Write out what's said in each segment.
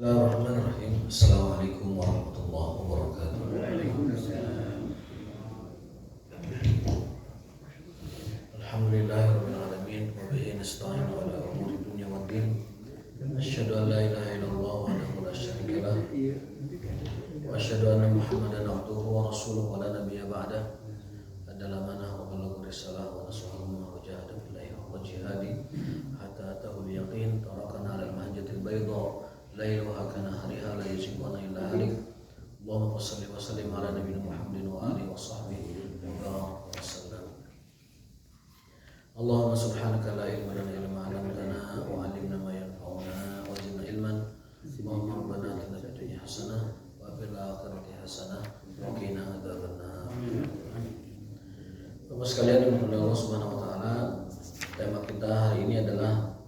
Bismillahirrahmanirrahim. Assalamualaikum warahmatullahi wabarakatuh. Alhamdulillahirabbil alamin wa bihi nasta'in ala umuri dunya waddin. Asyhadu an la ilaha illallah wahdahu la syarika lah wa asyhadu anna Muhammadan abduhu wa rasuluhu wa la nabiyya ba'dah. Adalah mana wa balagha risalah wa nasaha wa jahada fillahi wa jihadi hatta atahul yaqin tarakana ala al-mahjatil bayda lailuha kanahariha la yazigu anha illa halik. Allahumma shalli wa sallim ala nabiyyina Muhammadin wa alihi wa sahbihi wa sallam. Allahumma subhanaka la ilma lana illa ma 'allamtana wa 'allimna ma yanfa'una wa zidna ilman. Allahumma rabbana atina fid dunya hasanah wa fil akhirati hasanah wa qina adzabannar. Bapak sekalian yang dimuliakan Allah Subhanahu wa taala, tema kita hari ini adalah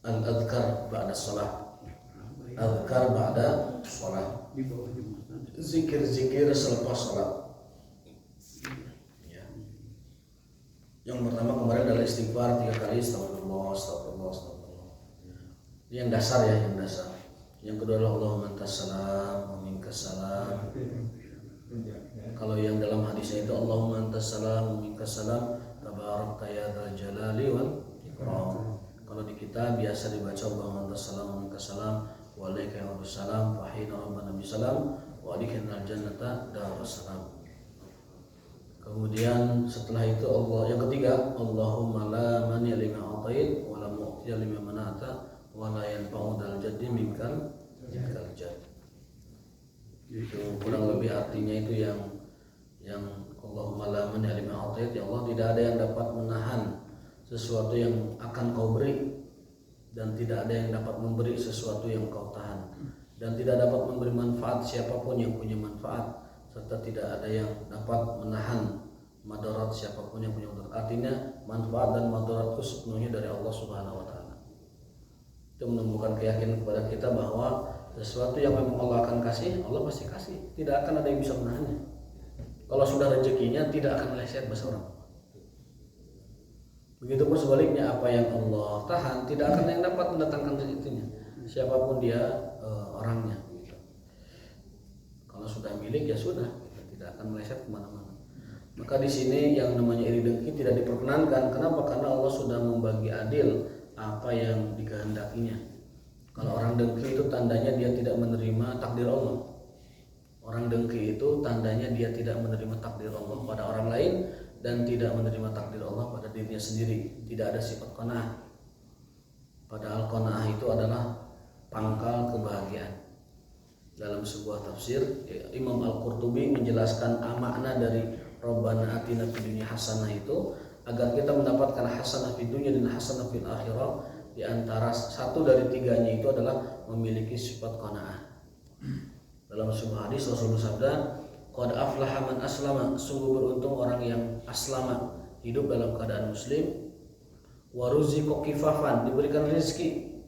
al-adhkar ba'da shalah. Adhkar ba'da shalah. Zikir-zikir selepas salat. Ya. Yang pertama kemarin adalah istighfar 3 kali, astagfirullah, astagfirullah, astagfirullah. Ini yang dasar ya, yang dasar. Yang kedua adalah Allahumma antas salam wa minkas salam. Kalau yang dalam hadisnya itu Allahumma antas salam wa minkas salam tabarakta ya dzal jalali wal ikram. Kalau di kita biasa dibaca Allahumma antas salam wa minkas salam wa alaika ya salam wa hina rabbana bisalam wa adkhilnal jannata darussalam. Kemudian setelah itu yang ketiga Allahumma la mani lima atait wa la mu'tiya lima manata wa la yanfa'u dzal jaddi minkal jadd. Itu kurang lebih artinya itu yang Allahumma la mani lima atait, ya Allah tidak ada yang dapat menahan sesuatu yang akan kau beri, dan tidak ada yang dapat memberi sesuatu yang kau tahan, dan tidak dapat memberi manfaat siapapun yang punya manfaat, serta tidak ada yang dapat menahan madarat siapapun yang punya madarat. Artinya manfaat dan madarat itu sepenuhnya dari Allah Subhanahu wa taala. Itu menumbuhkan keyakinan kepada kita bahwa sesuatu yang memang Allah akan kasih, Allah pasti kasih. Tidak akan ada yang bisa menahannya. Kalau sudah rezekinya tidak akan meleset bahasa orang. Begitupun sebaliknya, apa yang Allah tahan tidak akan yang dapat mendatangkan rezekinya, siapapun dia orangnya. Kalau sudah milik ya sudah, tidak akan meleset kemana-mana. Maka di sini yang namanya iri dengki tidak diperkenankan. Kenapa? Karena Allah sudah membagi adil apa yang dikehendakinya. Kalau orang dengki itu tandanya dia tidak menerima takdir Allah. Orang dengki itu tandanya dia tidak menerima takdir Allah pada orang lain dan tidak menerima takdir Allah pada dirinya sendiri. Tidak ada sifat qanaah. Padahal qanaah itu adalah pangkal kebahagiaan. Dalam sebuah tafsir, Imam Al-Qurtubi menjelaskan makna dari Rabbana atina fid dunya hasanah itu agar kita mendapatkan hasanah fid dunya dan hasanah fil akhirah. Di antara satu dari tiganya itu adalah memiliki sifat qanaah. Dalam sebuah hadis Rasulullah sabda, qad aflaha man aslama, sungguh beruntung orang yang aslama, hidup dalam keadaan muslim, wa ruziqa kifafan, diberikan rezeki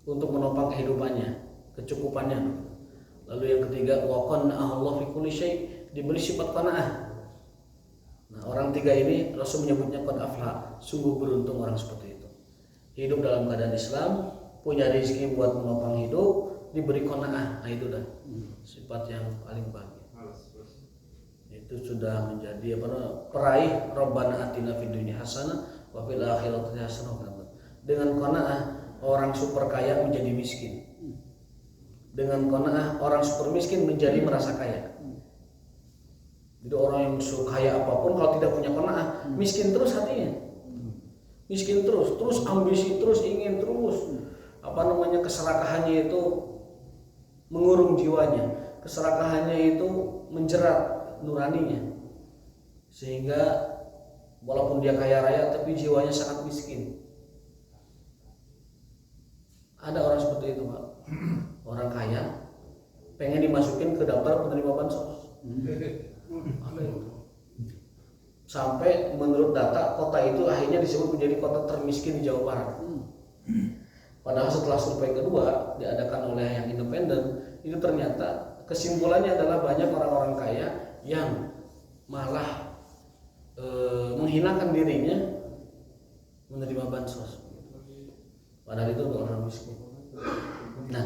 untuk menopang kehidupannya, kecukupannya. Lalu yang ketiga, wa qanna'ahu Allah fi kulli syai', diberi sifat qanaah. Nah, orang tiga ini Rasul menyebutnya qad aflaha, sungguh beruntung orang seperti itu. Hidup dalam keadaan Islam, punya rezeki buat menopang hidup, diberi qanaah. Nah, itu dah sifat yang paling bahagia. Itu sudah menjadi peraih Rabbana atina fid dunya hasanah wa fil akhirati hasanah. Dengan qanaah orang super kaya menjadi miskin. Dengan qanaah orang super miskin menjadi merasa kaya. Jadi orang yang kaya apapun kalau tidak punya qanaah, miskin terus hatinya. Miskin terus ambisi terus, ingin terus. Keserakahannya itu mengurung jiwanya. Keserakahannya itu menjerat nuraninya, sehingga walaupun dia kaya raya tapi jiwanya sangat miskin. Ada orang seperti itu, Pak. Orang kaya pengen dimasukin ke daftar penerima bansos. Ada itu. Sampai menurut data kota itu akhirnya disebut menjadi kota termiskin di Jawa Barat. Padahal setelah survei kedua diadakan oleh yang independen, itu ternyata kesimpulannya adalah banyak orang-orang kaya yang malah menghinakan dirinya menerima bansos. Padahal itu orang miskin. Nah,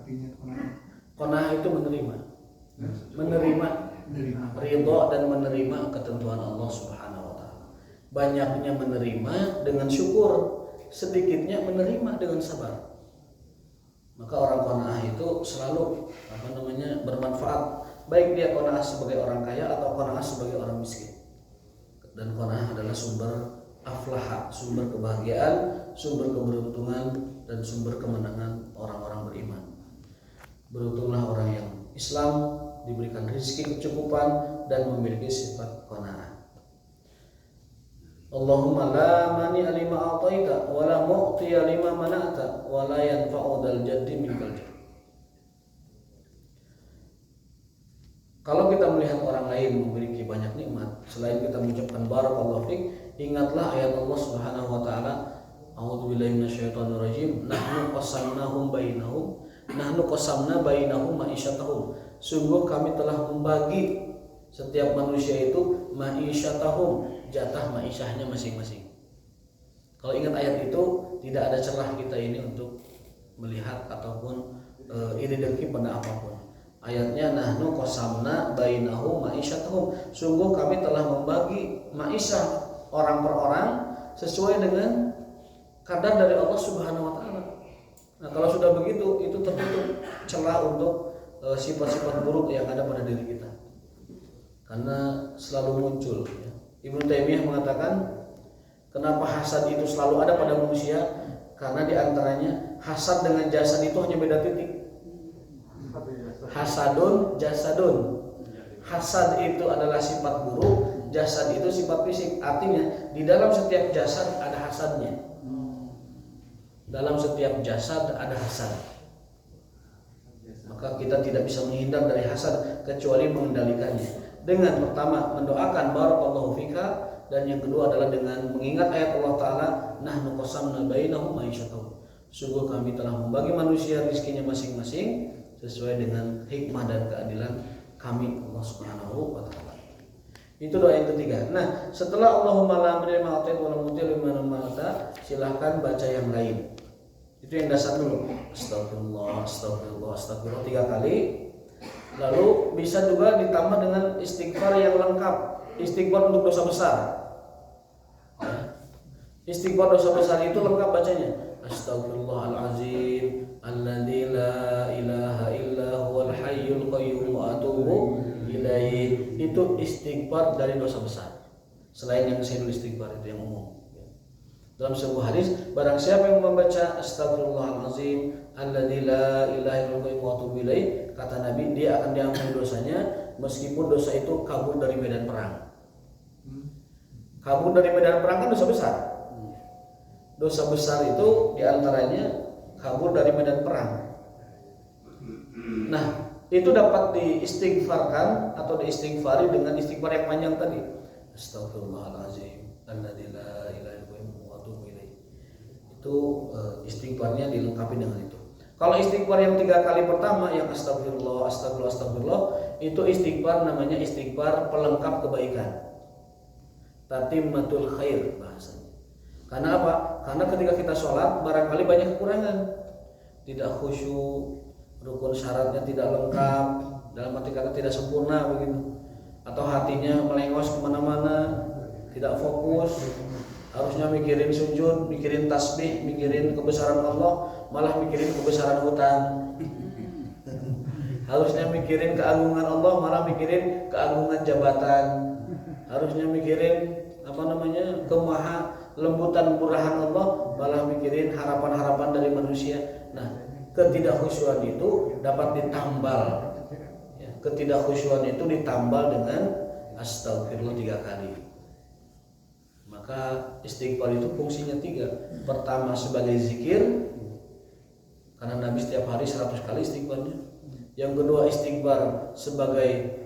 artinya qanaah? Qanaah itu menerima ridho dan menerima ketentuan Allah Subhanahu wa taala. Banyaknya menerima dengan syukur, sedikitnya menerima dengan sabar. Maka orang qanaah itu selalu bermanfaat, baik dia qanaah sebagai orang kaya atau qanaah sebagai orang miskin. Dan qanaah adalah sumber aflaha, sumber kebahagiaan, sumber keberuntungan, dan sumber kemenangan orang-orang beriman. Beruntunglah orang yang Islam diberikan rezeki kecukupan dan memiliki sifat qanaah. Allahumma la mani lima a'taita wa la mu'tiya lima mana'ta wa la yanfa'u dzal jaddi minkal jadd. Kalau kita melihat orang lain memiliki banyak nikmat, selain kita mengucapkan barakallahu fik, ingatlah ayat Allah Subhanahu wa taala, a'udzubillahi minasyaitonir rajim, nahnu qasamna bainahum ma'isyatahum. Sungguh kami telah membagi setiap manusia itu ma'isyatahum, jatah ma'isyahnya masing-masing. Kalau ingat ayat itu, tidak ada celah kita ini untuk melihat ataupun iri dengki pada apapun. Ayatnya nahnu qasamna bainahum ma'isyatahum. Sungguh kami telah membagi ma'isyah orang per orang sesuai dengan kadar dari Allah Subhanahu wa taala. Nah, kalau sudah begitu, itu tertutup celah untuk sifat-sifat buruk yang ada pada diri kita. Karena selalu muncul ya. Ibnu Taimiyah mengatakan, kenapa hasad itu selalu ada pada manusia? Karena diantaranya hasad dengan jasad itu hanya beda titik. Hasadun jasadun. Hasad itu adalah sifat buruk, jasad itu sifat fisik. Artinya di dalam setiap jasad ada hasadnya. Dalam setiap jasad ada hasad. Maka kita tidak bisa menghindar dari hasad kecuali mengendalikannya. Dengan pertama mendoakan barakallahu fika, dan yang kedua adalah dengan mengingat ayat Allah taala nahnu qasamna bainahum ma'isyatahum. Sungguh kami telah membagi manusia rezekinya masing-masing sesuai dengan hikmah dan keadilan kami Allah Subhanahu wa taala. Itu doa yang ketiga. Nah, setelah Allahumma la ma'na ma'atait wa la mutil liman ma'ata, silahkan baca yang lain. Itu yang dasar dulu. Astagfirullah, astagfirullah, astagfirullah 3 kali. Lalu bisa juga ditambah dengan istighfar yang lengkap. Istighfar untuk dosa besar. Istighfar dosa besar itu lengkap bacanya. Astaghfirullahalazim alladzi la ilaha illa huwal hayyul qayyum wa atubu ilaihi. Itu istighfar dari dosa besar. Selain yang sayyidul istighfar itu yang umum. Dalam sebuah hadis, barang siapa yang membaca astaghfirullahalazim alladzi la ilaha illa huwal wa atubu ilaihi, kata Nabi, dia akan diampuni dosanya meskipun dosa itu kabur dari medan perang. Kabur dari medan perang kan dosa besar. Dosa besar itu diantaranya kabur dari medan perang. Nah, itu dapat diistighfarkan atau diistighfari dengan istighfar yang panjang tadi. Astagfirullahalazim alladzi la ilaha illa huwa wa atubu ilaihi. Itu istighfarnya dilengkapi dengan itu. Kalau istighfar yang 3 kali pertama yang astagfirullah, astagfirullah, astagfirullah, itu istighfar namanya istighfar pelengkap kebaikan. Tatimmatul khair bahasanya. Karena apa? Karena ketika kita sholat barangkali banyak kekurangan, tidak khusyuk, rukun syaratnya tidak lengkap, dalam arti kata tidak sempurna begitu, atau hatinya melengos kemana-mana, tidak fokus, harusnya mikirin sujud, mikirin tasbih, mikirin kebesaran Allah, malah mikirin kebesaran hutang. Harusnya mikirin keagungan Allah, malah mikirin keagungan jabatan. Harusnya mikirin kemaha lembutan murahan Allah, malah mikirin harapan-harapan dari manusia. Nah, ketidakkhusyuan itu dapat ditambal. Ya, ketidakkhusyuan itu ditambal dengan astagfirullah 3 kali. Maka istighfar itu fungsinya 3. Pertama sebagai zikir, karena Nabi setiap hari 100 kali istighfarnya. Yang kedua istighfar sebagai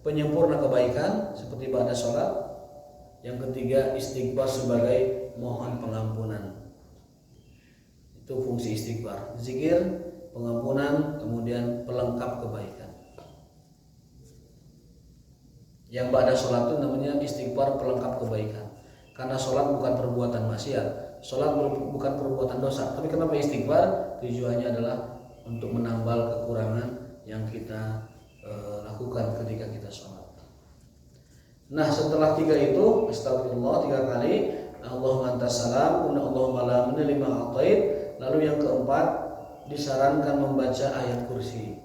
penyempurna kebaikan seperti pada sholat. Yang ketiga istighfar sebagai mohon pengampunan. Itu fungsi istighfar. Zikir, pengampunan, kemudian pelengkap kebaikan. Yang pada sholat itu namanya istighfar pelengkap kebaikan. Karena sholat bukan perbuatan maksiat, sholat bukan perbuatan dosa. Tapi kenapa istighfar? Tujuannya adalah untuk menambal kekurangan yang kita lakukan ketika kita sholat. Nah, setelah 3 itu, astagfirullah 3 kali, Allahumma antas salam, Allahumma la mani lima atait. Lalu yang keempat disarankan membaca ayat kursi.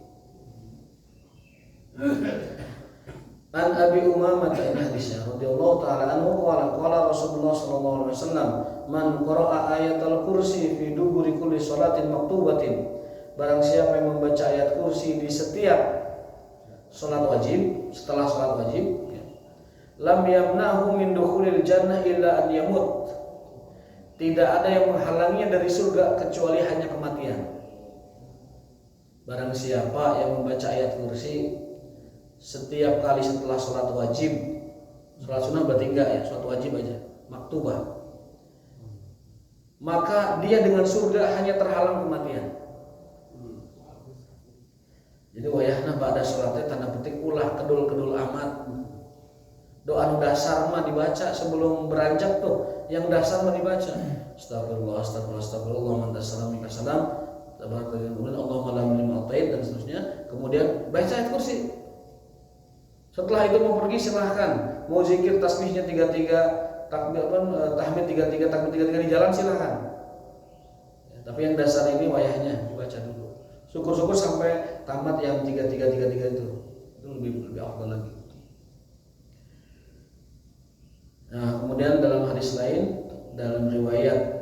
An Abi Umamah ini hadisnya radhiyallahu taala anhu qala Rasulullah sallallahu alaihi wasallam man qara'a ayatal kursi fi duburi kulli salatin maktubatin. Barang siapa yang membaca ayat kursi di setiap salat wajib, setelah salat wajib, lam yamnahu min dukhulil jannah illa an yamut. Tidak ada yang menghalanginya dari surga kecuali hanya kematian. Barang siapa yang membaca ayat kursi setiap kali setelah sholat wajib, sholat sunnah berarti enggak ya, sholat wajib aja, maktubah, maka dia dengan surga hanya terhalang kematian. Jadi wayahna ba'da sholatnya tanda petik ulah kedul amat. Doa nu dasar mah dibaca sebelum beranjak tuh, yang dasar mah dibaca. Astagfirullah, astagfirullah, astagfirullah, mantasalam, minkasalam, Allahumma la mimma atait dan seterusnya. Kemudian baca ayat kursi. Setelah itu mau pergi silahkan, mau zikir tasbihnya 33, tahmid 33, takbir 33 di jalan silahkan. Ya, tapi yang dasar ini wayahnya dibaca dulu. Syukur-syukur sampai tamat yang 33 itu lebih afdal lagi. Nah, kemudian dalam hadis lain, dalam riwayat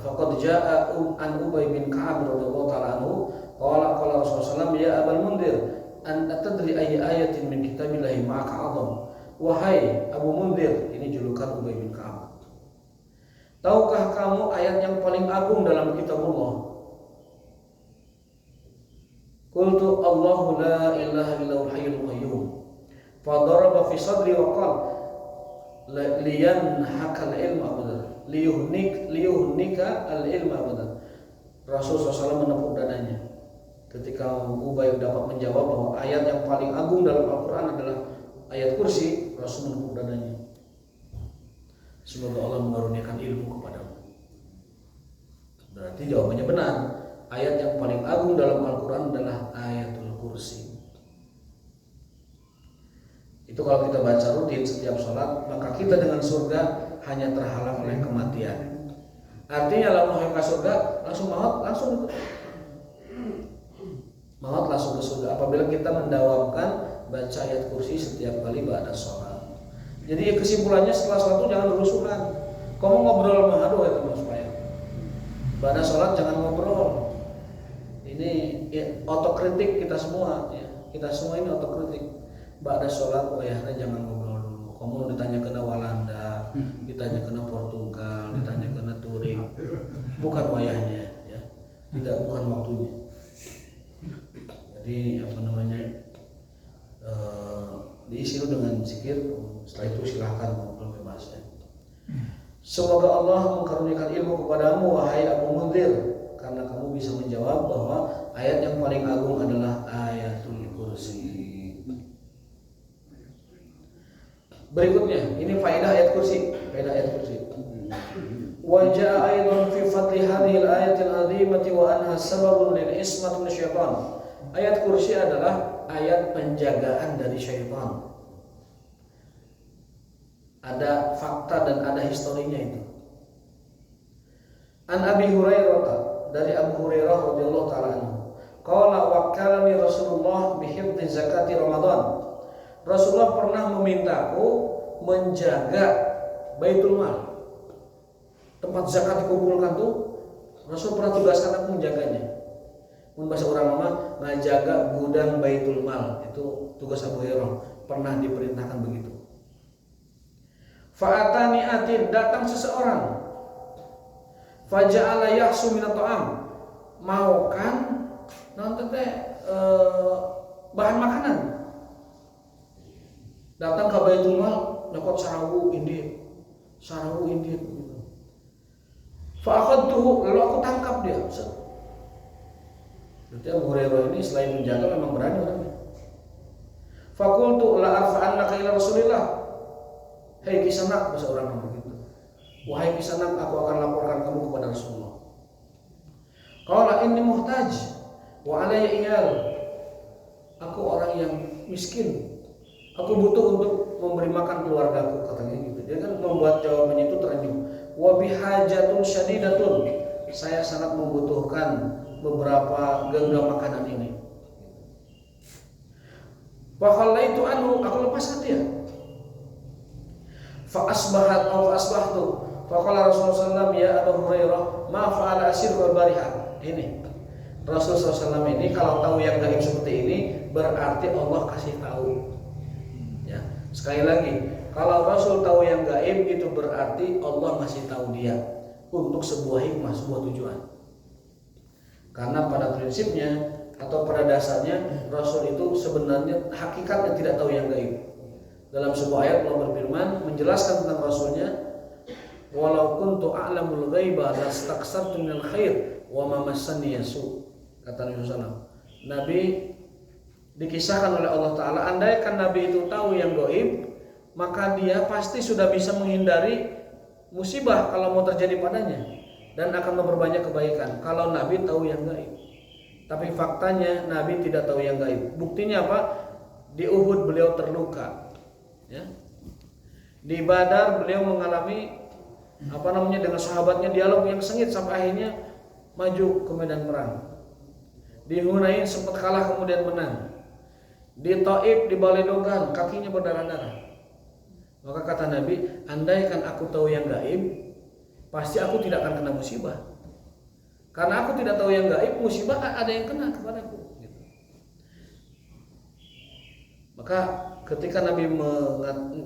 faqad jaa an Ubay bin Ka'ab radhiyallahu ta'ala anhu qala Rasulullah sallallahu alaihi wasallam ya Abul Mundhir an tadri ayy ayatin min kitabillahi ma'aka 'azam. Wahai Abu Mundhir, ini julukan Ubay bin Ka'ab, tahukah kamu ayat yang paling agung dalam kitabullah? Qultu Allahu la ilaha illallah hayyul qayyum. Fa daraba fi sadri wa qala liyan hakal ilma abada liyuhnika al ilma abada. Rasul SAW menepuk dadanya ketika Ubay dapat menjawab bahwa ayat yang paling agung dalam Al-Quran adalah ayat kursi. Rasul menepuk dadanya, semoga Allah mengaruniakan ilmu kepadamu. Berarti jawabannya benar, ayat yang paling agung dalam Al-Quran adalah ayatul kursi. Itu kalau kita baca rutin setiap sholat, maka kita dengan surga hanya terhalang oleh kematian. Artinya kalau mau ke surga langsung maut langsung ke surga apabila kita mendawamkan baca ayat kursi setiap kali ba'da sholat. Jadi kesimpulannya setelah sholat itu jangan berusukan. Kamu ngobrol sama aduh itu supaya ba'da sholat jangan ngobrol. Ini ya, otokritik kita semua ya. Kita semua ini otokritik. Ba'da sholat wayahnya jangan ngobrol dulu. Kamu ditanya kena Walanda, ditanya kena Portugal, ditanya kena Turing. Bukan wayahnya ya. Bukan waktunya. Jadi diisi dengan zikir. Setelah itu silahkan ngobrol bebas ya. Semoga Allah mengkaruniakan ilmu kepadamu wahai Abu Mundhir, karena kamu bisa menjawab bahwa ayat yang paling agung adalah ayatul kursi. Berikutnya, ini faedah ayat kursi. Wa jaa aidan fi fadli hadhihi al-ayatil 'azimati wa anha sababun lil ismati min syaitan. Ayat kursi adalah ayat penjagaan dari syaitan. Ada fakta dan ada historinya itu. An Abi Hurairah, dari Abu Hurairah radhiyallahu ta'ala anhu, qala wakkalani Rasulullah bi hifdzi zakati Ramadan. Rasulullah pernah memintaku menjaga Baitul Mal. Tempat zakat dikumpulkan tuh Rasul pernah tugaskan aku menjaganya. Mun bahasa orang mah ngajaga gudang Baitul Mal, itu tugas Abu Hurairah, pernah diperintahkan begitu. Fa'atani atin, datang seseorang. Faja'ala yahsu minat ta'am, mau kan nonton bahan makanan. Datang ke Baitul Mal, dapat sarawu indit gitu. Fa'akhadtuhu, lalu aku tangkap dia. Berarti Abu Hurairah ini selain menjaga memang berani orangnya. Faqultu la arfa'annaka ila Rasulillah. Hei Kisanak, bahasa orang begitu. Wahai Kisanak, aku akan laporkan kamu kepada Rasulullah. Qala inni muhtaj wa ya iyal, aku orang yang miskin, aku butuh untuk memberi makan keluargaku, katanya gitu. Dia kan membuat jawabannya itu terenyuh. Wa bihajatun syadidatun, saya sangat membutuhkan beberapa genggam makanan ini. Fa khallaitu anhu, aku lepaskan dia. Fa asbahat atau asbahtu, fa qala Rasulullah SAW, ya Abu Hurairah, ma fa'ala asirul bariha. Ini Rasulullah SAW ini kalau tahu yang gaib seperti ini berarti Allah kasih tahu. Ya, sekali lagi, kalau Rasul tahu yang gaib itu berarti Allah ngasih tahu dia untuk sebuah hikmah, sebuah tujuan. Karena pada prinsipnya atau pada dasarnya Rasul itu sebenarnya hakikatnya tidak tahu yang gaib. Dalam sebuah ayat Allah berfirman menjelaskan tentang Rasulnya, walau kuntu a'lamul ghaiba lastaksartu minal khair wa ma massani yasu. Kata Nabi SAW. Nabi dikisahkan oleh Allah Ta'ala, andaikan Nabi itu tahu yang gaib, maka dia pasti sudah bisa menghindari musibah kalau mau terjadi padanya dan akan memperbanyak kebaikan kalau Nabi tahu yang gaib. Tapi faktanya Nabi tidak tahu yang gaib. Buktinya apa? Di Uhud beliau terluka, ya. Di Badar beliau mengalami dengan sahabatnya dialog yang sengit sampai akhirnya maju ke medan perang. Di Hunain sempat kalah kemudian menang. Di Taif, di Baledogan kakinya berdarah-darah. Maka kata Nabi, andaikan aku tahu yang gaib, pasti aku tidak akan kena musibah. Karena aku tidak tahu yang gaib, musibah ada yang kena kepadaku. Gitu. Maka ketika Nabi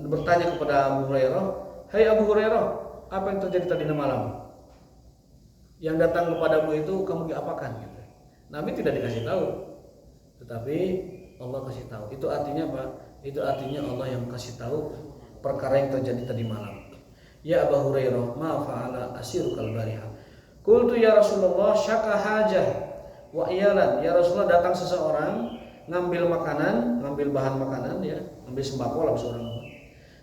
bertanya kepada Abu Hurairah, hai Abu Hurairah, apa yang terjadi tadi malam? Yang datang kepadamu itu kamu apakan? Gitu. Nabi tidak dikasih tahu, tetapi Allah kasih tahu. Itu artinya apa? Itu artinya Allah yang kasih tahu perkara yang terjadi tadi malam. Ya Abu Hurairah, ma fa'ala asirukal bariha. Qultu ya Rasulullah, syaka hajah wa iyalan. Ya Rasulullah, datang seseorang ngambil makanan, ngambil bahan makanan, ya, ngambil sembako lah seorang.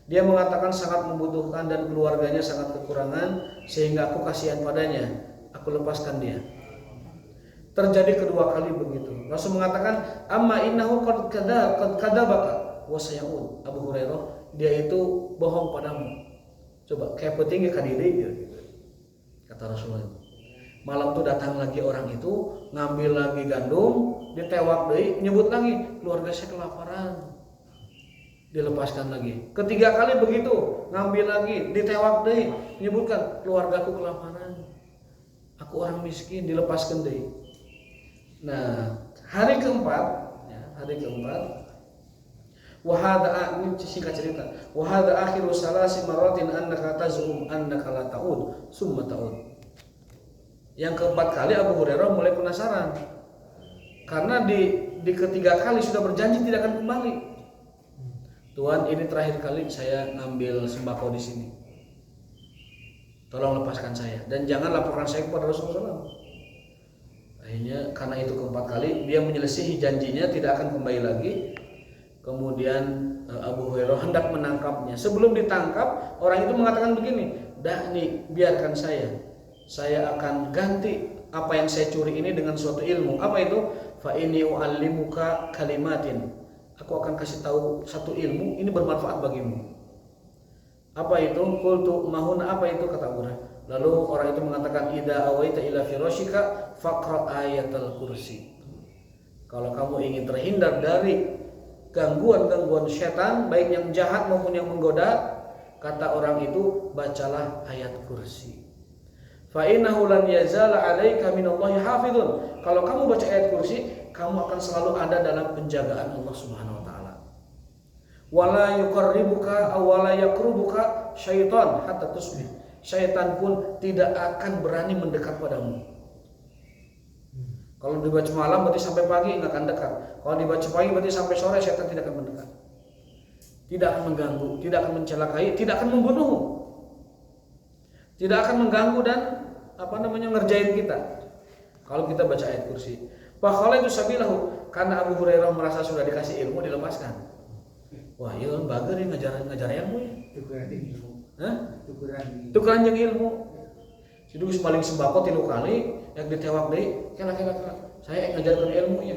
Dia mengatakan sangat membutuhkan dan keluarganya sangat kekurangan sehingga aku kasihan padanya. Aku lepaskan dia. Terjadi kedua kali begitu. Rasul mengatakan, amma innahu qad kadzabaka wa sayaud. Abu Hurairah, dia itu bohong padamu. Coba kayak petinggi kadiri gitu. Kata Rasulullah. Malam itu datang lagi orang itu, ngambil lagi gandum, ditewak deui, nyebut lagi, keluarga saya kelaparan. Dilepaskan lagi. Ketiga kali begitu, ngambil lagi, ditewak deui, nyebutkan keluargaku kelaparan. Aku orang miskin, dilepaskan deui. Nah, hari keempat, wahada ini singkat cerita. Wahada akhiru salasi maratin annaka tazum annaka la ta'ud summa ta'ud. Yang keempat kali Abu Hurairah mulai penasaran. Karena di ketiga kali sudah berjanji tidak akan kembali. Tuhan, ini terakhir kali saya ngambil sembako di sini. Tolong lepaskan saya dan jangan laporkan saya kepada Rasulullah SAW. Akhirnya karena itu keempat kali dia menyelesaikan janjinya tidak akan kembali lagi. Kemudian Abu Hurairah hendak menangkapnya. Sebelum ditangkap, orang itu mengatakan begini, "Da'ni, biarkan saya akan ganti apa yang saya curi ini dengan suatu ilmu." Apa itu? Fa inni u'allimuka kalimatin. Aku akan kasih tahu satu ilmu, ini bermanfaat bagimu. Apa itu? Qultu mahun, apa itu? Kata Abu Hurairah. Lalu orang itu mengatakan, idza awaita ila firashika faqra ayatal kursi. Kalau kamu ingin terhindar dari gangguan-gangguan setan, baik yang jahat maupun yang menggoda, kata orang itu, bacalah ayat kursi. Fa innahu lan yazala 'alaika minallahi hafizun. Kalau kamu baca ayat kursi, kamu akan selalu ada dalam penjagaan Allah Subhanahu wa taala. Wala yuqarribuka aw wala yaqrubuka syaitan hatta tusbih. Syaitan pun tidak akan berani mendekat padamu. Kalau dibaca malam berarti sampai pagi nggak akan dekat. Kalau dibaca pagi berarti sampai sore syaitan tidak akan mendekat. Tidak akan mengganggu, tidak akan mencelakai, tidak akan membunuh. Tidak akan mengganggu dan ngerjain kita. Kalau kita baca ayat kursi. Fakhala itu sabilahu, karena Abu Hurairah merasa sudah dikasih ilmu, dilepaskan. Wah, iya bager ya ngajar ilmu ya. Tukeran jeung ilmu. Sidu geus paling sembako 3 kali, yang ditewak deui, kela saya ngajarkan ilmunya.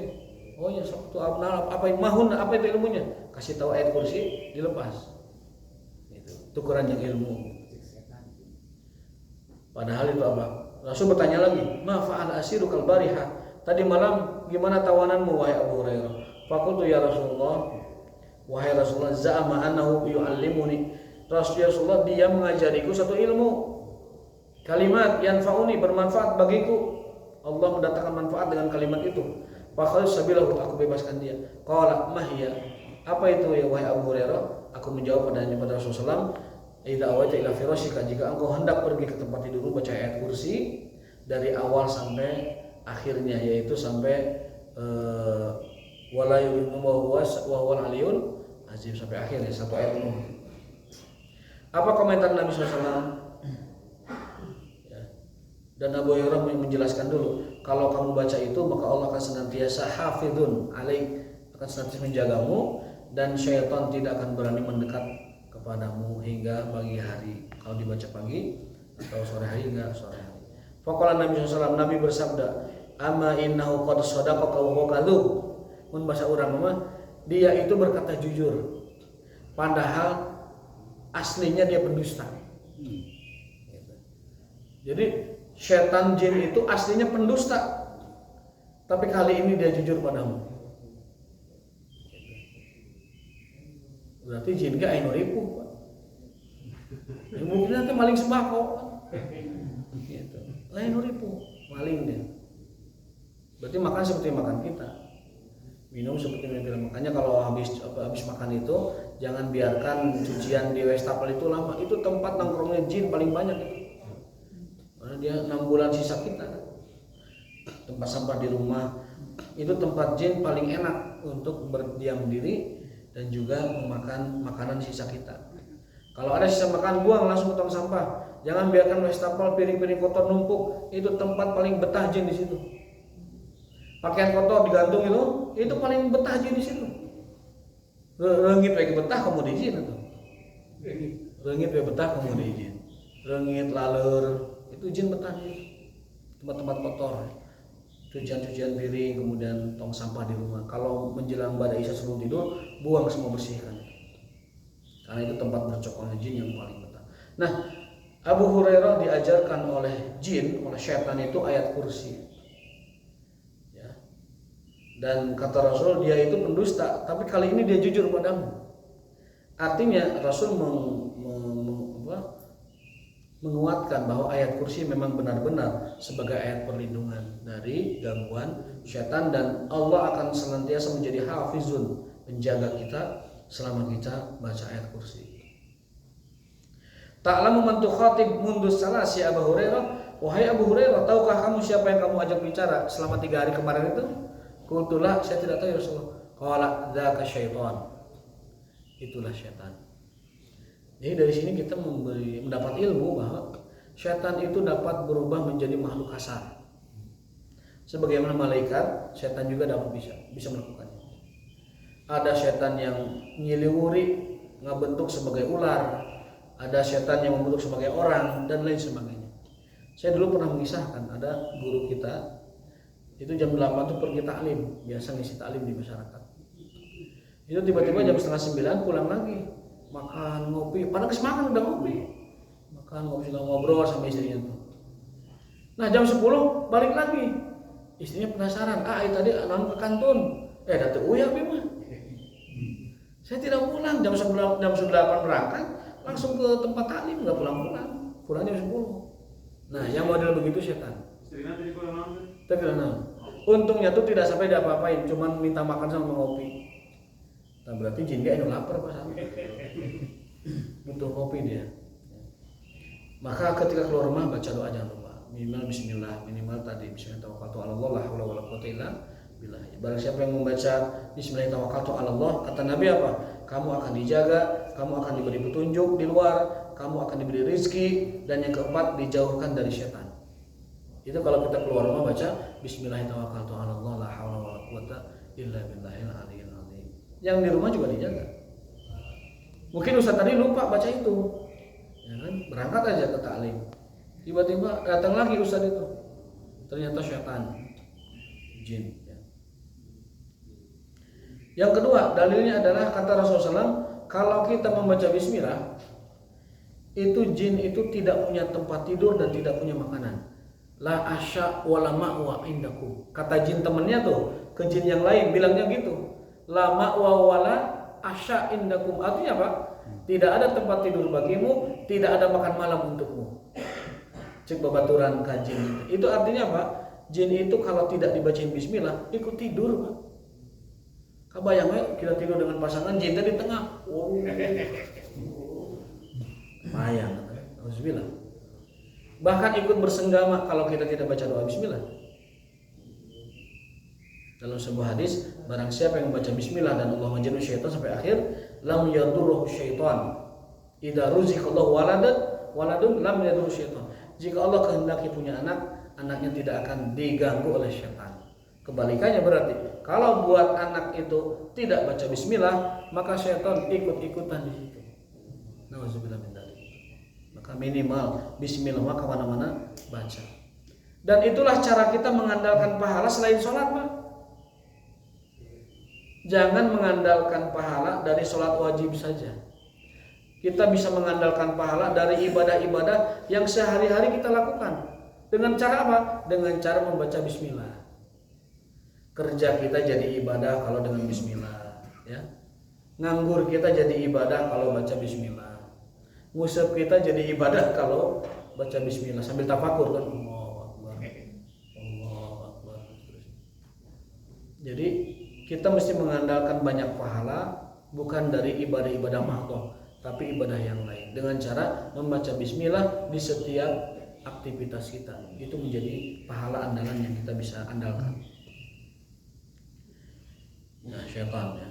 Oh ya, sok tuh apa itu ilmunya? Kasih tahu ayat kursi, dilepas. Itu tukuran yang ilmu. Padahal itu apa? Rasul bertanya lagi, "Ma fa'al asiru kal bariha?" Tadi malam gimana tawananmu wahai Abu Hurairah? Faqultu ya Rasulullah, wahai Rasulullah, za'ama annahu yu'allimuni. Rasulullah, dia mengajariku satu ilmu. Kalimat yanfa'uni, bermanfaat bagiku. Allah mendatangkan manfaat dengan kalimat itu. Fa sabilahu, aku bebaskan dia. Qala mahya, apa itu ya wahai Abu Hurairah? Aku menjawab padanya pada Rasulullah, idza awaita ila firashika, jika engkau hendak pergi ke tempat tidurmu, baca ayat kursi dari awal sampai akhirnya, yaitu sampai wala yu'minu wa huwal aliyul azim, sampai akhirnya satu ayat penuh. Apa komentar Nabi SAW? Dan Abu Hurairah menjelaskan dulu, kalau kamu baca itu maka Allah akan senantiasa hafidun alaik, akan senantiasa menjagamu, dan syaitan tidak akan berani mendekat kepadamu hingga pagi hari. Kalau dibaca pagi atau sore hari, hingga sore hari. Faqala Nabi SAW, Nabi bersabda, amma innahu qad sadaqaka wa huwa kadzub. Mun bahasa urang mah, dia itu berkata jujur, padahal aslinya dia pendusta. Jadi setan jin itu aslinya pendusta, tapi kali ini dia jujur padamu. Berarti jin gak anu ripuh, Pak. Mungkin nanti maling sembako. Gitu. Lain ripuh, maling dia. Berarti makan seperti makan kita. Minum seperti minum kita. Makanya kalau habis makan itu jangan biarkan cucian di wastafel itu lama. Itu tempat nongkrongnya jin paling banyak itu. Karena dia 6 bulan sisa kita. Tempat sampah di rumah itu tempat jin paling enak untuk berdiam diri dan juga memakan makanan sisa kita. Kalau ada sisa makan, buang langsung ke tong sampah. Jangan biarkan wastafel, piring-piring kotor numpuk. Itu tempat paling betah jin di situ. Pakaian kotor digantung itu paling betah jin di situ. Reungit lagi betah kamu di jin itu. Reungit lagi betah kamu di jin. Reungit laleur itu jin betah di tempat-tempat kotor, cucian piring, kemudian tong sampah di rumah. Kalau menjelang pada isya sebelum tidur, buang semua, bersihkan. Karena itu tempat bercokolnya jin yang paling betah. Nah, Abu Hurairah diajarkan oleh jin, oleh syaitan itu ayat kursi. Ya. Dan kata Rasul, dia itu pendusta, tapi kali ini dia jujur padamu. Artinya Rasul menguatkan bahwa ayat kursi memang benar-benar sebagai ayat perlindungan dari gangguan syaitan, dan Allah akan senantiasa menjadi hafizun, penjaga kita selama kita baca ayat kursi. Ta'lamu man tukhatib mundu salasi Abu Hurairah, wahai Abu Hurairah, tahukah kamu siapa yang kamu ajak bicara selama 3 hari kemarin itu? Qultulah, saya tidak tahu ya Rasulullah. Qala dzaka syaitan. Itulah syaitan. Jadi dari sini kita mendapat ilmu bahwa syaitan itu dapat berubah menjadi makhluk kasar. Sebagaimana malaikat, syaitan juga dapat bisa melakukannya. Ada syaitan yang nyiliwuri, ngebentuk sebagai ular, ada syaitan yang membentuk sebagai orang, dan lain sebagainya. Saya dulu pernah mengisahkan, ada guru kita itu jam 8 tuh pergi taklim, biasa ngisi taklim di masyarakat. Itu tiba-tiba jam 8:30 pulang lagi, makan ngopi, padahal kesemakan udah ngopi, makan ngopi, sudah ngobrol sama istrinya tuh. Nah jam 10 balik lagi, istrinya penasaran, tadi anak ke kantun, datang uya mah. Saya tidak pulang, jam 9 berangkat, langsung ke tempat taklim, nggak pulang jam 10. Nah yang model begitu setan. Tapi untungnya tuh tidak sampai diapa-apain, cuman minta makan sama ngopi. Nah berarti jin dia lapar Pak, butuh kopi dia. Maka ketika keluar rumah baca doa, jangan lupa minimal bismillah, minimal tadi bismillah tawakkaltu 'ala Allah la haula wala quwwata illa billah. Barang siapa yang membaca bismillah tawakkaltu 'ala Allah, kata Nabi apa? Kamu akan dijaga, kamu akan diberi petunjuk di luar, kamu akan diberi rezeki, dan yang keempat dijauhkan dari setan. Itu kalau kita keluar rumah baca bismillah tawakkaltu 'ala Allah la haula wala quwwata illa billahil aliyyil azim. Yang di rumah juga dijaga. Mungkin Ustaz tadi lupa baca itu, ya kan? Berangkat aja ke taklim, tiba-tiba datang lagi Ustaz itu, ternyata syaitan. jin ya. Yang kedua, dalilnya adalah kata Rasulullah SAW, kalau kita membaca bismillah, itu jin itu tidak punya tempat tidur dan tidak punya makanan. La asya wala ma'wa indakum. Kata jin temennya tuh ke jin yang lain bilangnya gitu. La ma'wa wala asya indakum. Artinya apa? Tidak ada tempat tidur bagimu, tidak ada makan malam untukmu. Cek babaturan ka jin itu. Itu artinya apa? Jin itu kalau tidak dibacain bismillah ikut tidur, Pak. Kabayang kita tidur dengan pasangan jin di tengah. Wow. Bayang, bismillah. Bahkan ikut bersenggama kalau kita tidak baca doa bismillah. Dalam sebuah hadis, barang siapa yang membaca bismillah dan Allah menjadi syaitan sampai akhir, lam yadurruhu syaitan. Idza ruziqallahu waladun lam yadurruhu syaitan. Jika Allah kehendaki punya anak, anaknya tidak akan diganggu oleh syaitan. Kebalikannya berarti, kalau buat anak itu tidak baca bismillah, maka syaitan ikut-ikutan di situ. Nauzubillah min dzalik. Maka minimal bismillah maka mana-mana baca. Dan itulah cara kita mengandalkan pahala selain sholat, Pak. Jangan mengandalkan pahala dari sholat wajib saja. Kita bisa mengandalkan pahala dari ibadah-ibadah yang sehari-hari kita lakukan. Dengan cara apa? Dengan cara membaca bismillah. Kerja kita jadi ibadah kalau dengan bismillah, ya. Nganggur kita jadi ibadah kalau baca bismillah. Ngusap kita jadi ibadah kalau baca bismillah sambil tafakur kan. Allahu Akbar. Allahu Akbar. Jadi kita mesti mengandalkan banyak pahala bukan dari ibadah-ibadah mahdhah, tapi ibadah yang lain dengan cara membaca bismillah di setiap aktivitas kita. Itu menjadi pahala andalan yang kita bisa andalkan. Nah, syaitan ya.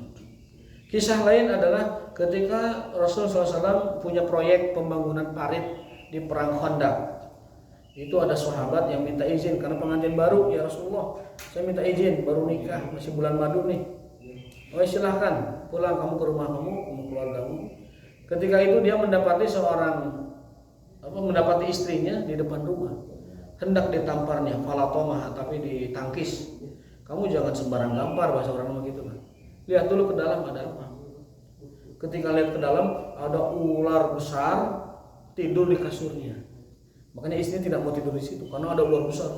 Kisah lain adalah ketika Rasulullah SAW punya proyek pembangunan parit di perang Khandaq. Itu ada sahabat yang minta izin karena pengantin baru, ya Rasulullah, saya minta izin baru nikah, masih bulan madu nih. Oh silahkan pulang kamu ke rumah kamu keluargamu. Ketika itu dia mendapati mendapati istrinya di depan rumah, hendak ditamparnya, falatomah, tapi ditangkis. Kamu jangan sembarang gampar, bahasa orang begitu kan. Lihat dulu ke dalam ada apa. Ketika lihat ke dalam ada ular besar tidur di kasurnya. Makanya istrinya tidak mau tidur di situ karena ada ular besar.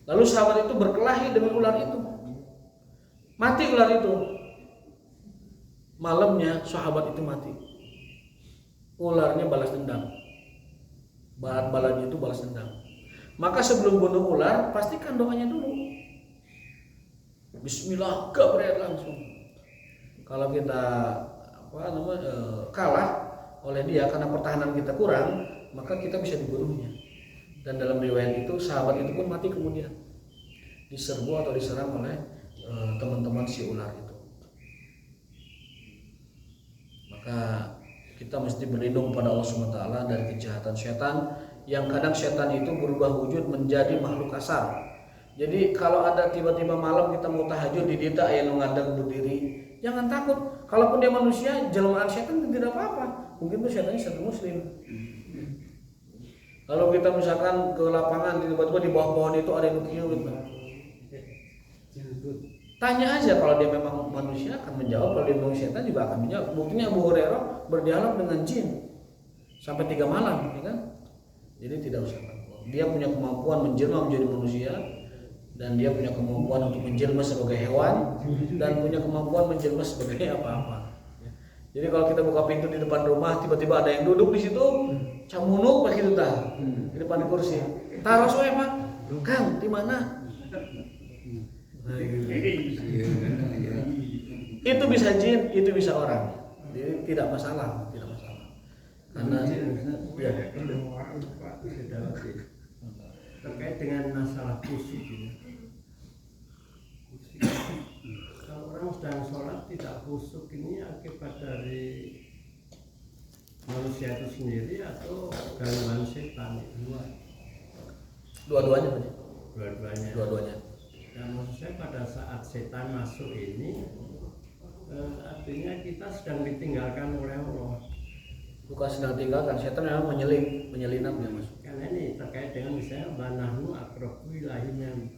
Lalu sahabat itu berkelahi dengan ular itu. Mati ular itu. Malamnya sahabat itu mati. Ularnya balas dendam. Balat-balatnya itu balas dendam. Maka sebelum bunuh ular, pastikan doanya dulu. Bismillah, gabret langsung. Kalau kita kalah oleh dia karena pertahanan kita kurang, maka kita bisa dibunuhnya. Dan dalam riwayat itu sahabat itu pun mati kemudian diserbu atau diserang oleh teman-teman si ular itu. Maka kita mesti berlindung pada Allah SWT dari kejahatan setan, yang kadang setan itu berubah wujud menjadi makhluk kasar. Jadi kalau ada tiba-tiba malam kita mau tahajud di dita aya nu ngadeg berdiri, jangan takut. Kalaupun dia manusia, jelmaan setan tidak apa-apa. Mungkin itu setannya setan muslim. Kalau kita misalkan ke lapangan tiba-tiba di bawah pohon itu ada yang kieu gitu. Tanya aja, kalau dia memang manusia akan menjawab, kalau dia memang setan juga akan menjawab. Buktinya Abu Hurairah berdialog dengan jin sampai 3 malam, ya kan? Jadi tidak usah takut. Dia punya kemampuan menjelma menjadi manusia, dan dia punya kemampuan untuk menjelma sebagai hewan, dan punya kemampuan menjelma sebagai apa-apa. Jadi kalau kita buka pintu di depan rumah, tiba-tiba ada yang duduk di situ, camunuk begitu tah, di depan kursi. Taros we Pak, Kang, di mana? Nah, gitu. Itu bisa jin, itu bisa orang. Jadi tidak masalah, Karena ya. Terkait dengan masalah khusyuk ini. Kalau orang sedang sholat tidak khusyuk ini akibat dari manusia itu sendiri atau gangguan setan? Dua-duanya. Dan maksud saya pada saat setan masuk ini artinya kita sedang ditinggalkan oleh Allah. Bukan sedang tinggalkan, setan memang menyelinap dia Mas. Karena ini terkait dengan misalnya banahnu aqrabu ilaihi min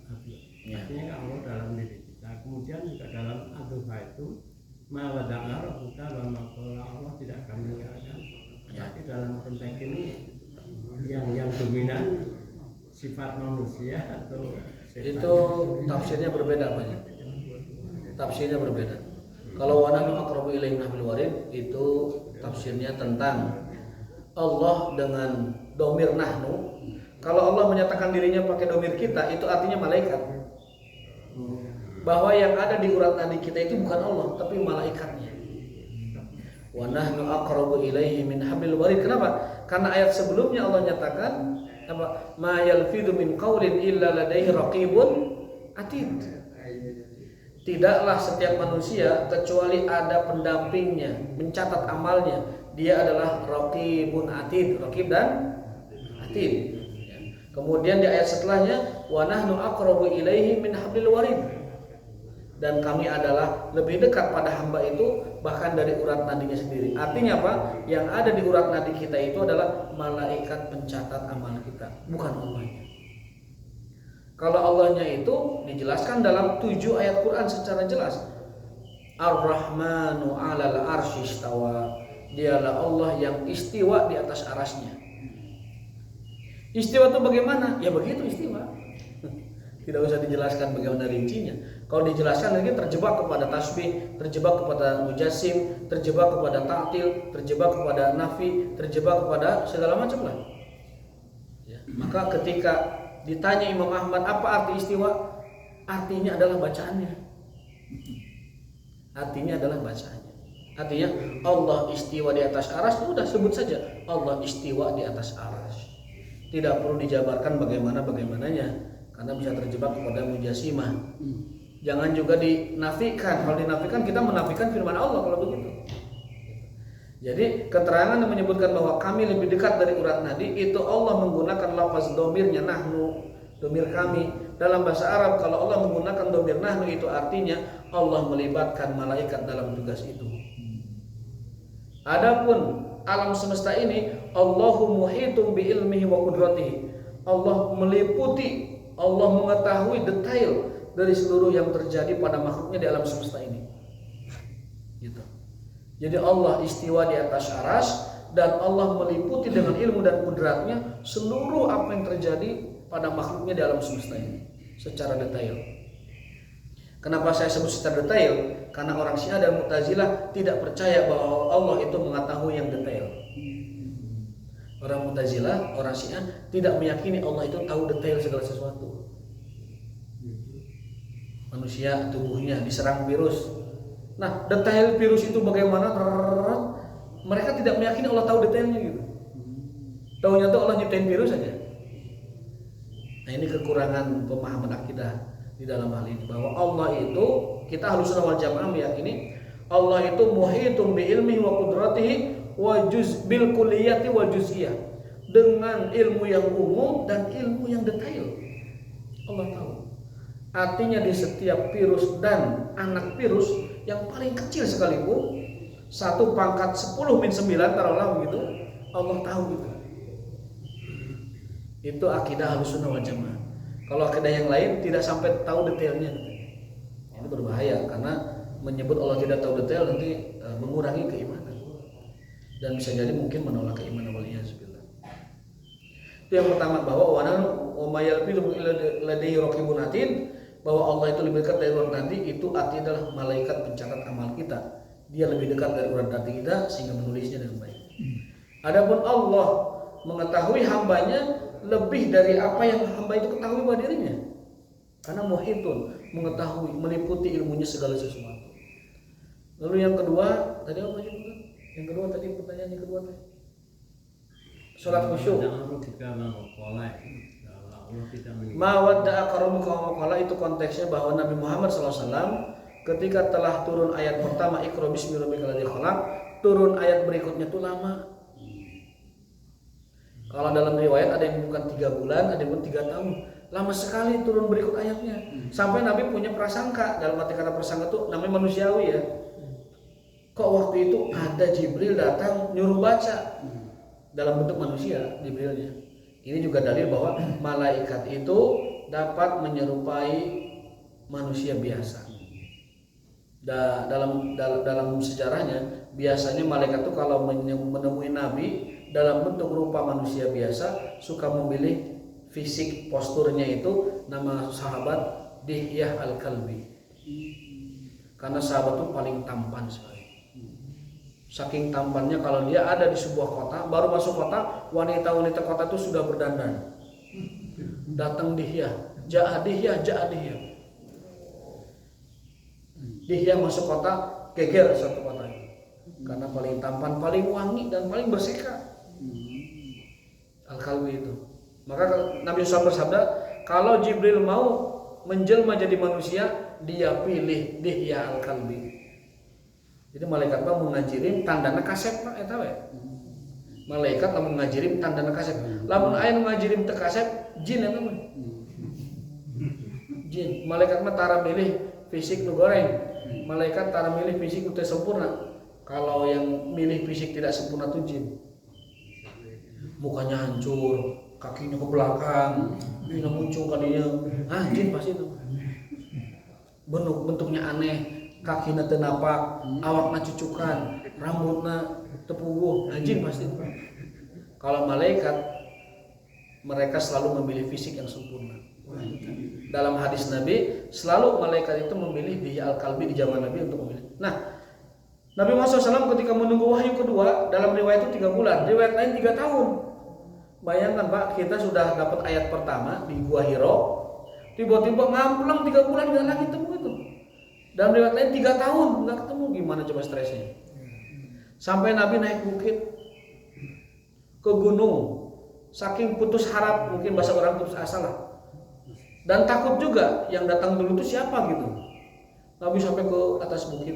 Ya. Artinya Allah dalam diri kita. Kemudian juga dalam Ad-Duha itu mawada'na rabbuka wa ma qala, Allah tidak akan meninggalkan. Ya. Tapi dalam konteks ini yang dominan sifat manusia atau sifat Itu tafsirnya berbeda Pak. Tafsirnya berbeda. Kalau wa nahnu aqrabu ilaihi min hablil warid itu tafsirnya tentang Allah dengan domir nahnu. Kalau Allah menyatakan dirinya pakai domir kita, itu artinya malaikat. Bahwa yang ada di urat nadi kita itu bukan Allah, tapi malaikatnya. Wa nahnu aqrabu ilaihi min hablil warid. Kenapa? Karena ayat sebelumnya Allah nyatakan apa? Ma yalfidu min qaulin illa ladaihi raqibun atid. Tidaklah setiap manusia kecuali ada pendampingnya, mencatat amalnya. Dia adalah raqibun atid, raqib dan atid. Kemudian di ayat setelahnya wa nahnu aqrabu ilaihi min hablil warid. Dan kami adalah lebih dekat pada hamba itu bahkan dari urat nadinya sendiri. Artinya apa? Yang ada di urat nadi kita itu adalah malaikat pencatat amal kita, bukan Allahnya. Kalau Allahnya itu dijelaskan dalam 7 ayat Quran secara jelas. Ar-Rahmanu 'alal arsy istawa. Dialah Allah yang istiwa di atas arasnya. Istiwa itu bagaimana? Ya begitu istiwa. Tidak usah dijelaskan bagaimana rincinya. Kalau dijelaskan lagi terjebak kepada tasbih, terjebak kepada mujassim, terjebak kepada ta'til, terjebak kepada nafi, terjebak kepada segala macam lah. Ya. Maka ketika ditanya Imam Ahmad apa arti istiwa, artinya adalah bacaannya. Artinya adalah bacaannya. Artinya Allah istiwa di atas aras, sudah sebut saja Allah istiwa di atas aras. Tidak perlu dijabarkan bagaimananya, karena bisa terjebak kepada mujassimah. Jangan juga dinafikan. Kalau dinafikan kita menafikan firman Allah kalau begitu. Jadi keterangan yang menyebutkan bahwa kami lebih dekat dari urat nadi itu Allah menggunakan lafaz domirnya nahnu, domir kami. Dalam bahasa Arab kalau Allah menggunakan domir nahnu itu artinya Allah melibatkan malaikat dalam tugas itu. Adapun alam semesta ini Allahu muhitum bi ilmihi wa qudratihi. Allah meliputi, Allah mengetahui detail dari seluruh yang terjadi pada makhluknya di alam semesta ini. Gitu. Jadi Allah istiwa di atas aras dan Allah meliputi dengan ilmu dan kudratnya seluruh apa yang terjadi pada makhluknya di alam semesta ini secara detail. Kenapa saya sebut secara detail? Karena orang Syiah dan Mu'tazilah tidak percaya bahwa Allah itu mengetahui yang detail. Orang Mu'tazilah, orang Syiah tidak meyakini Allah itu tahu detail segala sesuatu. Manusia tubuhnya diserang virus. Nah, detail virus itu bagaimana? Mereka tidak meyakini Allah tahu detailnya gitu. Taunya tuh Allah nyiptain virus saja. Nah, ini kekurangan pemahaman akidah di dalam hal ini, bahwa Allah itu, kita Ahlussunnah wal Jamaah meyakini Allah itu muhitum bi ilmihi wa qudratihi wa bil kulliyati wal juz'iyah, dengan ilmu yang umum dan ilmu yang detail. Allah tahu. Artinya di setiap virus dan anak virus yang paling kecil sekalipun, 1/10⁻⁹ taruhlah begitu, Allah tahu itu. Itu akidah Ahlussunnah wal Jamaah. Kalau akidah yang lain tidak sampai tahu detailnya. Ini berbahaya karena menyebut Allah tidak tahu detail nanti mengurangi keimanan. Dan bisa jadi mungkin menolak keimanan waliyadzubillah. Itu yang pertama, bahwa wa mayalfidu ladaihi raqibun atid, bahwa Allah itu lebih dekat dari urat nadi, itu artinya adalah malaikat pencatat amal kita. Dia lebih dekat dari urat nadi kita sehingga menulisnya dengan baik. Adapun Allah mengetahui hambanya lebih dari apa yang hamba itu ketahui pada dirinya, karena muhitun, mengetahui, meliputi ilmunya segala sesuatu. Lalu yang kedua tadi apa sih? Yang kedua tadi pertanyaan yang kedua tadi sholat khusyuk. Mawadda'a qarabuka wa qala, itu konteksnya bahwa Nabi Muhammad SAW ketika telah turun ayat pertama Iqra bismi rabbikal ladzi khalaq, turun ayat berikutnya itu lama. Kalau dalam riwayat ada yang bukan 3 bulan, ada yang pun 3 tahun. Lama sekali turun berikut ayatnya. Sampai Nabi punya prasangka. Dalam arti kata prasangka itu namanya manusiawi ya. Kok waktu itu ada Jibril datang nyuruh baca dalam bentuk manusia, Jibrilnya. Ini juga dalil bahwa malaikat itu dapat menyerupai manusia biasa. Dalam sejarahnya biasanya malaikat itu kalau menemui nabi dalam bentuk rupa manusia biasa suka memilih fisik posturnya itu. Nama sahabat Dihyah Al-Kalbi, karena sahabat itu paling tampan sekali. Saking tampannya kalau dia ada di sebuah kota, baru masuk kota, wanita-wanita kota itu sudah berdandan. Datang Dihyah, Ja'a Dihyah, Ja'a Dihyah. Dihyah masuk kota, geger satu kota itu. Karena paling tampan, paling wangi dan paling berseka. Al-Kalbi itu. Maka Nabi SAW bersabda, kalau Jibril mau menjelma jadi manusia, dia pilih Dihyah Al-Kalbi. Jadi malaikat mau ngajirim tandana kasep Pak, eta we. Malaikat lamun ngajirim tandana kasep. Lamun aya nu ngajirim teu kasep, jin eta mah. Jin. Malaikat mah tara milih fisik nu goreng. Malaikat tara milih fisik nu teu sempurna. Kalau yang milih fisik tidak sempurna itu jin. Mukanya hancur, kakinya ke belakang, ini muncul kadinya. Jin pasti itu. Bentuknya aneh. Kakinya teu napak, awakna cucukan, rambutna teu puguh, jin pasti. Kalau malaikat mereka selalu memilih fisik yang sempurna. Dalam hadis Nabi, selalu malaikat itu memilih Dihyah Al-Kalbi di zaman Nabi untuk memilih. Nah, Nabi Muhammad SAW ketika menunggu wahyu kedua, dalam riwayat itu 3 bulan, riwayat lain 3 tahun. Bayangkan Pak, kita sudah dapat ayat pertama di Gua Hiro, tiba-tiba ngamplang 3 bulan nggak lagi temu itu. Dalam riwayat lain 3 tahun nggak ketemu, gimana coba stresnya? Sampai Nabi naik bukit ke gunung, saking putus harap, mungkin bahasa orang putus asa lah, dan takut juga yang datang dulu itu siapa gitu. Nabi sampai ke atas bukit,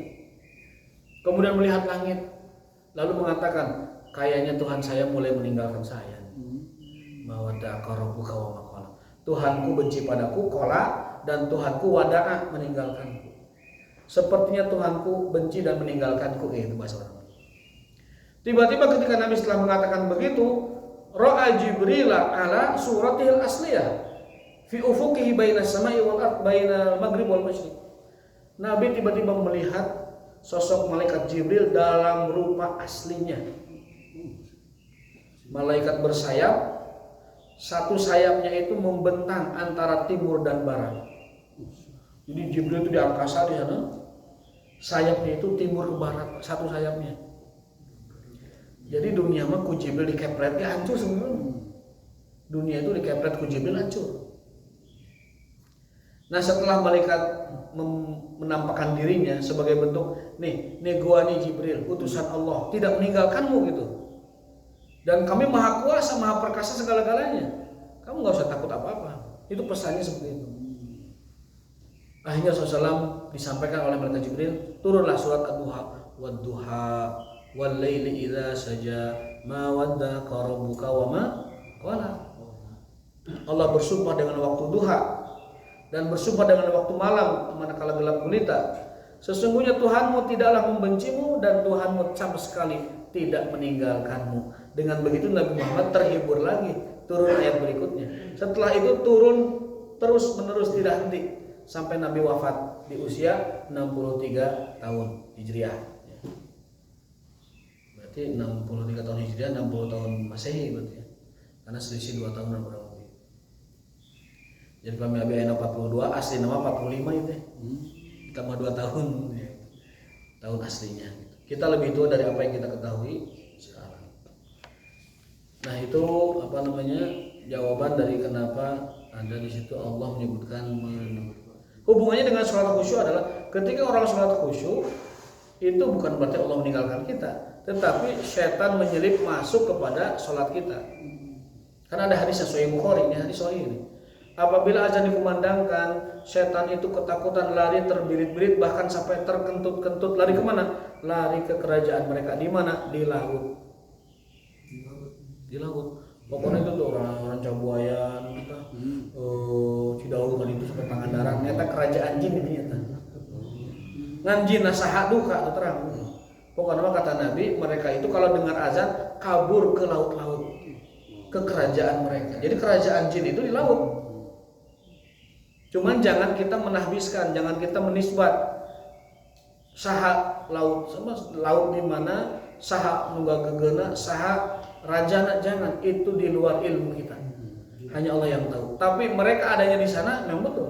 kemudian melihat langit, lalu mengatakan, kayaknya Tuhan saya mulai meninggalkan saya. Mawada'aka rabbuka wa ma qala. Tuhanku benci padaku, qala, dan Tuhanku wada'a, meninggalkanku. Sepertinya Tuhanku benci dan meninggalkanku, itu bahasa orang. Tiba-tiba ketika Nabi setelah mengatakan begitu, ra'a Jibril ala suratihil asliyah fi ufuqihi bainas samai wal ard bainal maghrib wal masyriq. Nabi tiba-tiba melihat sosok malaikat Jibril dalam rupa aslinya. Malaikat bersayap, satu sayapnya itu membentang antara timur dan barat. Jadi Jibril itu di angkasa di sana, sayapnya itu timur ke barat, satu sayapnya. Jadi dunia mah ku Jibril dikepret ya hancur sebenarnya. Dunia itu dikepret ku Jibril hancur. Nah setelah malaikat menampakkan dirinya sebagai bentuk, nih gua nih Jibril, utusan Allah, tidak meninggalkanmu gitu. Dan kami maha kuasa, maha perkasa segala-galanya. Kamu nggak usah takut apa-apa. Itu pesannya seperti itu. Akhirnya Rasulullah disampaikan oleh malaikat Jibril, turunlah surat Ad-Duha, wad-duha wal laili idza saja ma waddaka rabbuka wa ma qala. Allah bersumpah dengan waktu duha dan bersumpah dengan waktu malam manakala gelap gulita. Sesungguhnya Tuhanmu tidaklah membencimu dan Tuhanmu sama sekali tidak meninggalkanmu. Dengan begitu Nabi Muhammad terhibur lagi, turun ayat berikutnya. Setelah itu turun terus menerus tidak henti sampai Nabi wafat di usia 63 tahun Hijriah. Berarti 63 tahun Hijriah, 60 tahun Masehi berarti ya. Karena selisih 2 tahun kurang lebih. Jadi kami Abi Aina 42, asli nama 45 itu ya. Tambah 2 tahun ya. Tahun aslinya. Kita lebih tua dari apa yang kita ketahui sekarang. Nah itu apa namanya jawaban dari kenapa ada di situ Allah menyebutkan hubungannya dengan sholat khusyuk adalah ketika orang sholat khusyuk itu bukan berarti Allah meninggalkan kita, tetapi setan menyelip masuk kepada sholat kita. Karena ada hadis Sahih Bukhari, ini hadis sahih ini. Apabila azan dikumandangkan, setan itu ketakutan lari terbirit-birit bahkan sampai terkentut-kentut. Lari kemana? Lari ke kerajaan mereka. Di mana? Di laut. Di laut. Pokoknya itu tuh orang Cabuayan, Cidahu kan itu sampai Pangandaran. Ternyata kerajaan jin ini ternyata. Ngan jin nasaha duka terang. Pokoknya kata Nabi, mereka itu kalau dengar azan kabur ke laut-laut, ke kerajaan mereka. Jadi kerajaan jin itu di laut. Cuman jangan kita menahbiskan, jangan kita menisbat saha laut sama laut di mana, saha nunggal gegena, saha rajana, jangan, itu di luar ilmu kita. Hanya Allah yang tahu. Tapi mereka adanya di sana memang betul.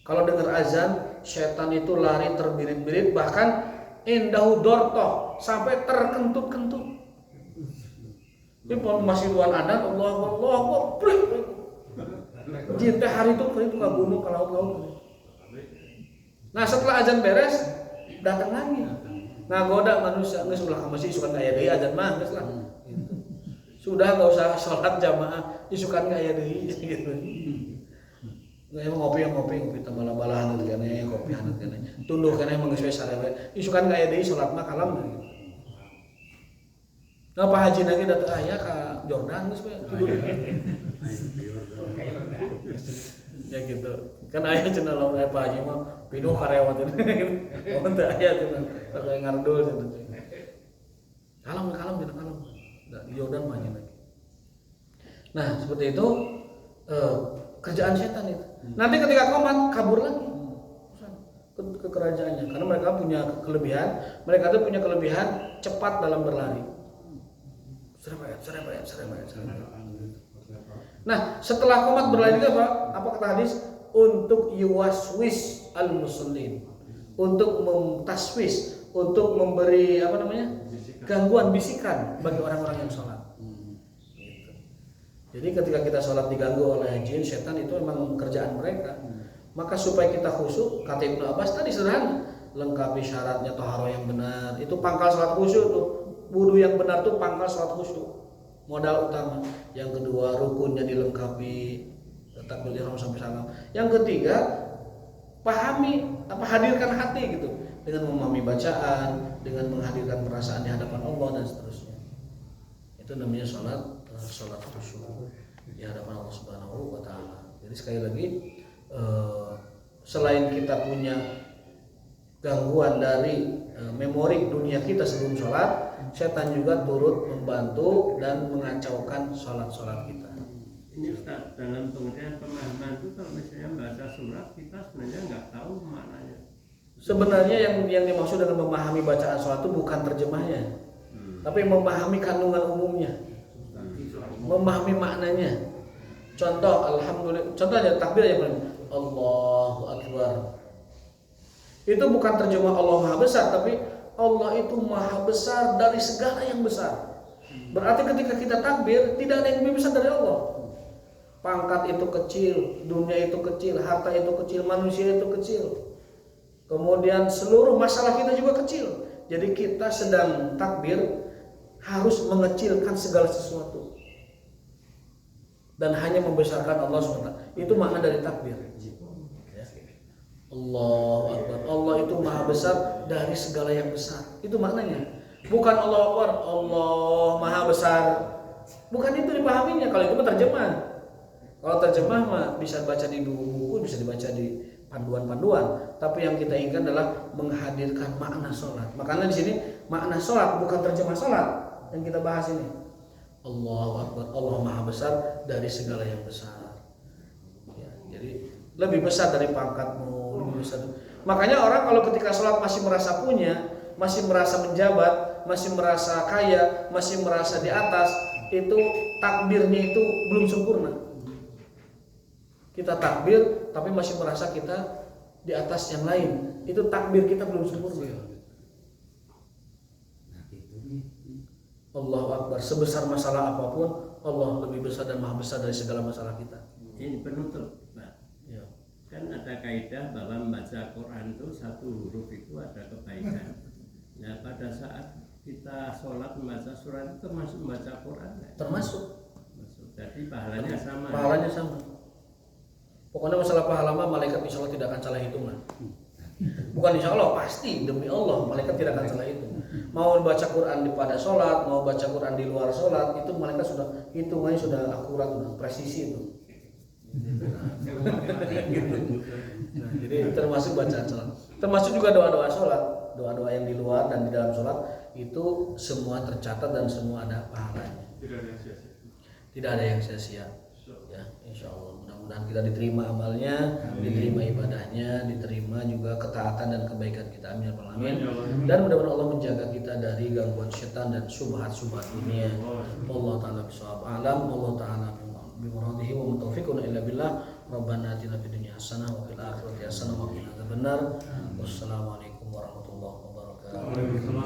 Kalau dengar azan, setan itu lari terbirit-birit, bahkan indahu dortoh, sampai terkentut-kentut. Ini kalau masih luar adan, Allah jin teh hari itu ke gunung, ke laut. Nah setelah azan beres, datang lagi. Nah goda manusia, nggak sebelah masih suka kayak deh azan mah, nggak lah. Sudah nggak usah sholat jamaah, isukan kayak deh gitu. Nggak emang ngopi tambah hangat kene, kopi hangat kene, tunduh kene emang sesuai sarewe. Isukan kayak deh sholat mah kalam gitu. Nah Pak Haji lagi datang ayah ke Jordan geus we tidur. Ya gitu. Kan ayah cenah lamun aya Pak Haji mah pinuh karewat itu. Mun teu aya cenah kayak ngardul cenah. Kalem. Di Jordan mah lagi. Nah, seperti itu kerjaan setan itu. Nanti ketika komat kabur lagi ke kerajaannya karena mereka punya kelebihan cepat dalam berlari. Serempet. Nah, setelah komat berlari itu apa kata hadis? Untuk yuwaswis al-musallin, untuk memtaswis, untuk memberi gangguan bisikan bagi orang-orang yang sholat. Gitu. Jadi ketika kita sholat diganggu oleh jin, setan, itu memang kerjaan mereka. Maka supaya kita khusyuk, kata Ibnu Abbas tadi sederhana, lengkapi syaratnya taharah yang benar. Itu pangkal sholat khusyuk tuh. Wudu yang benar tuh pangkal sholat khusyuk, modal utama. Yang kedua rukunnya dilengkapi, takbiratul ihram sampai salam. Yang ketiga hadirkan hati gitu dengan memahami bacaan, dengan menghadirkan perasaan di hadapan Allah dan seterusnya. Itu namanya sholat khusyuk di hadapan Allah Subhanahu wa taala. Jadi sekali lagi selain kita punya gangguan dari memori dunia kita sebelum sholat, setan juga turut membantu dan mengacaukan sholat kita. Ini Ustaz, dalam pengertian pemahaman itu kalau misalnya baca surat kita sebenarnya nggak tahu maknanya. Sebenarnya yang dimaksud dengan memahami bacaan sholat itu bukan terjemahnya, tapi memahami kandungan umumnya, memahami maknanya. Contohnya takbir aja, Allahu Akbar. Itu bukan terjemah Allah Maha Besar, tapi Allah itu Maha Besar dari segala yang besar. Berarti ketika kita takbir, tidak ada yang lebih besar dari Allah. Pangkat itu kecil, dunia itu kecil, harta itu kecil, manusia itu kecil. Kemudian seluruh masalah kita juga kecil. Jadi kita sedang takbir harus mengecilkan segala sesuatu dan hanya membesarkan Allah SWT. Itu makna dari takbir. Allahu Akbar. Allah itu Maha Besar dari segala yang besar. Itu maknanya. Bukan Allah Akbar, Allah Maha Besar. Bukan itu dipahaminya. Kalau itu terjemah. Kalau terjemah mah bisa baca di buku, bisa dibaca di panduan-panduan. Tapi yang kita inginkan adalah menghadirkan makna sholat. Makanya di sini makna sholat bukan terjemah sholat yang kita bahas ini. Allahu Akbar, Allah Maha Besar dari segala yang besar. Ya, jadi lebih besar dari pangkatmu, lebih besar. Makanya orang kalau ketika sholat masih merasa punya, masih merasa menjabat, masih merasa kaya, masih merasa di atas, itu takbirnya itu belum sempurna. Kita takbir tapi masih merasa kita di atas yang lain, itu takbir kita belum sempurna. Allahu Akbar, sebesar masalah apapun Allah lebih besar dan Maha Besar dari segala masalah kita. Ini penutup, Pak. Ya. Kan ada kaidah bahwa membaca Quran itu satu huruf itu ada kebaikan. Nah pada saat kita sholat membaca surat itu termasuk membaca Quran? Termasuk. Jadi pahalanya sama. Pahalanya sama. Pokoknya masalah pahala mah malaikat insya Allah tidak akan salah hitungan. Bukan insya Allah, pasti demi Allah malaikat tidak akan salah hitung. Mau baca Quran di pada sholat, mau baca Quran di luar sholat, itu malaikat sudah hitungannya sudah akurat, sudah presisi itu. Nah, jadi termasuk bacaan sholat, termasuk juga doa-doa sholat, doa-doa yang di luar dan di dalam sholat itu semua tercatat dan semua ada pahalanya. Tidak ada yang sia-sia. Ya, insya Allah mudah-mudahan. mudah-mudahan kita diterima amalnya, diterima ibadahnya, diterima juga ketaatan dan kebaikan kita. Amin ya rabbal alamin. Dan mudah-mudahan Allah menjaga kita dari gangguan setan dan subhat-subhat dunia. Allah taala bisawab alam, Allah taala bimuradihi wa taufiquna illa billah. Rabbana atina fid dunya hasanah wa fil akhirati hasanah wa qina adzabannar. Wassalamualaikum warahmatullahi wabarakatuh.